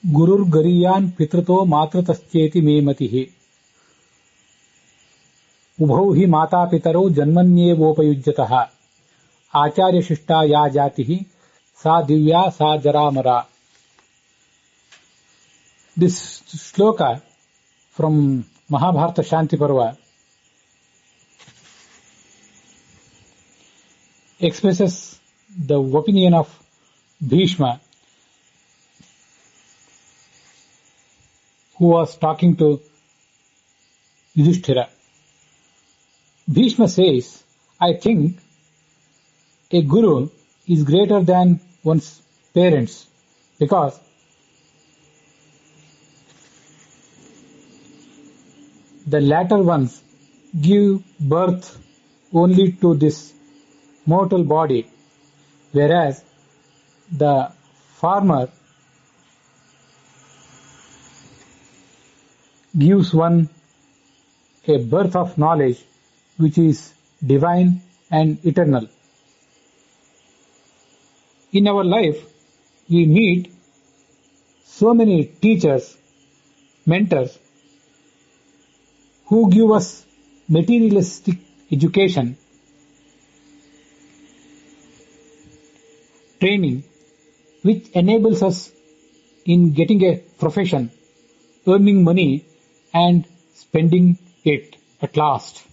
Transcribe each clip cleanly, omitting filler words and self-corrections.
गुरुर्गरीयान् पितृतो मातृतश्चेति मे मतिः। उभौ हि मातापितरौ जन्मन्येवोपयुज्यतः। आचार्यशिष्टा या जातिः सा दिव्या सा जरामरा। This shloka from Mahabharata Shanti Parva expresses the opinion of Bhishma, who was talking to Yudhishthira. Bhishma says, I think a guru is greater than one's parents because the latter ones give birth only to this mortal body, whereas the former gives one a birth of knowledge which is divine and eternal. In our life, we meet so many teachers, mentors, who give us materialistic education, training, which enables us in getting a profession, earning money and spending it at last.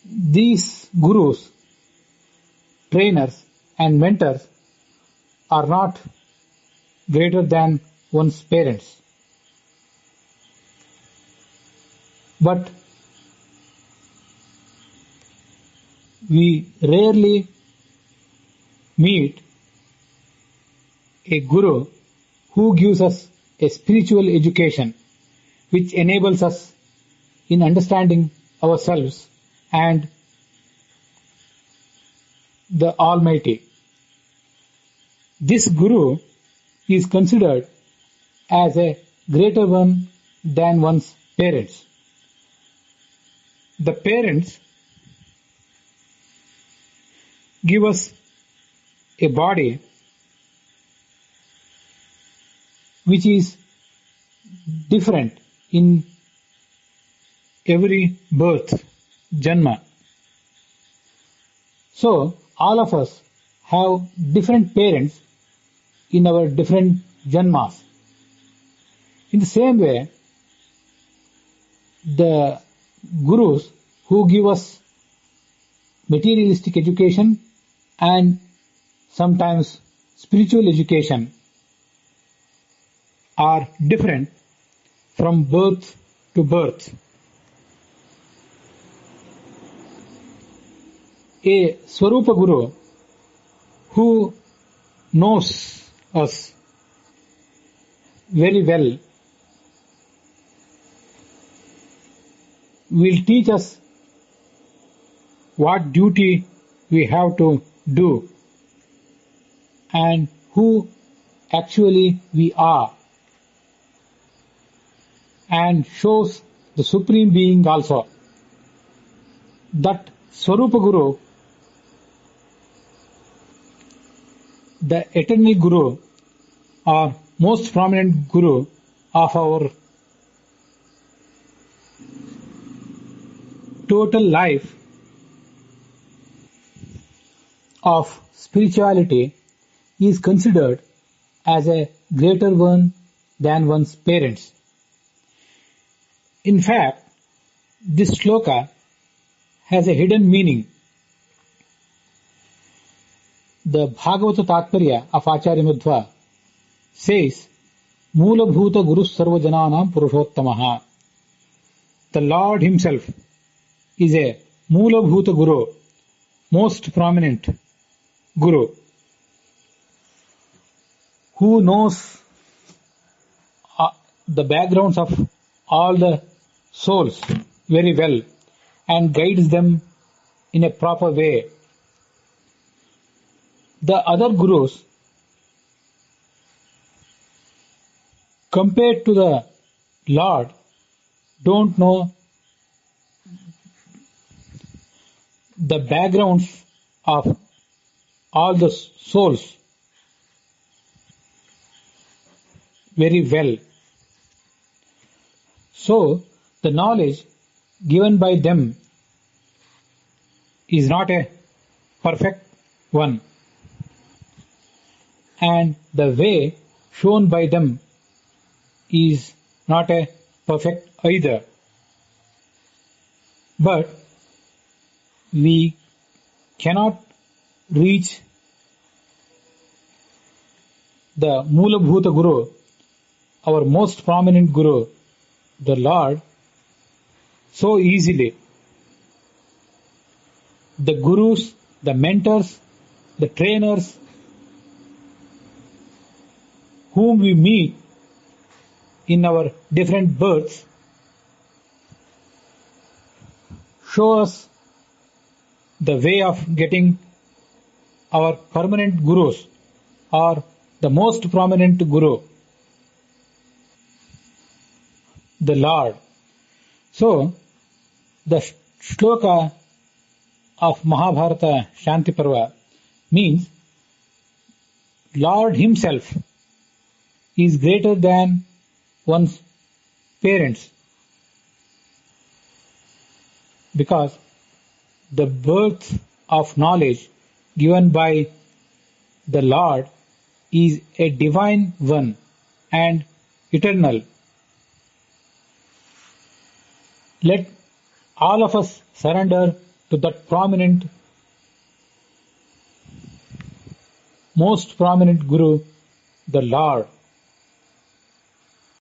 These gurus, trainers and mentors are not greater than one's parents. But we rarely meet a guru who gives us a spiritual education which enables us in understanding ourselves and the Almighty. This guru is considered as a greater one than one's parents. The parents give us a body which is different in every birth, janma. So, all of us have different parents in our different janmas. In the same way, the gurus who give us materialistic education and sometimes spiritual education are different from birth to birth. A Swarupa Guru who knows us very well will teach us what duty we have to do and who actually we are, and shows the Supreme Being also. That Swarupa Guru, the eternal Guru or most prominent Guru of our total life of spirituality, is considered as a greater one than one's parents. In fact, this shloka has a hidden meaning. The Bhagavata Tatparya of Acharya Madhva says, Moola Bhuta Guru Sarva Jananam Purushottamaha. The Lord Himself is a Moola Bhuta Guru, most prominent Guru, who knows the backgrounds of all the souls very well and guides them in a proper way. The other gurus, compared to the Lord, don't know the backgrounds of all the souls very well. So, the knowledge given by them is not a perfect one, and the way shown by them is not a perfect either. But we cannot reach the Moolabhuta Guru, our most prominent Guru, the Lord, so easily. The Gurus, the mentors, the trainers whom we meet in our different births show us the way of getting our permanent Gurus or the most prominent Guru, the Lord. So, the shloka of Mahabharata Shanti Parva means Lord himself is greater than one's parents, because the birth of knowledge given by the Lord is a divine one and eternal. Let all of us surrender to that prominent, most prominent Guru, the Lord.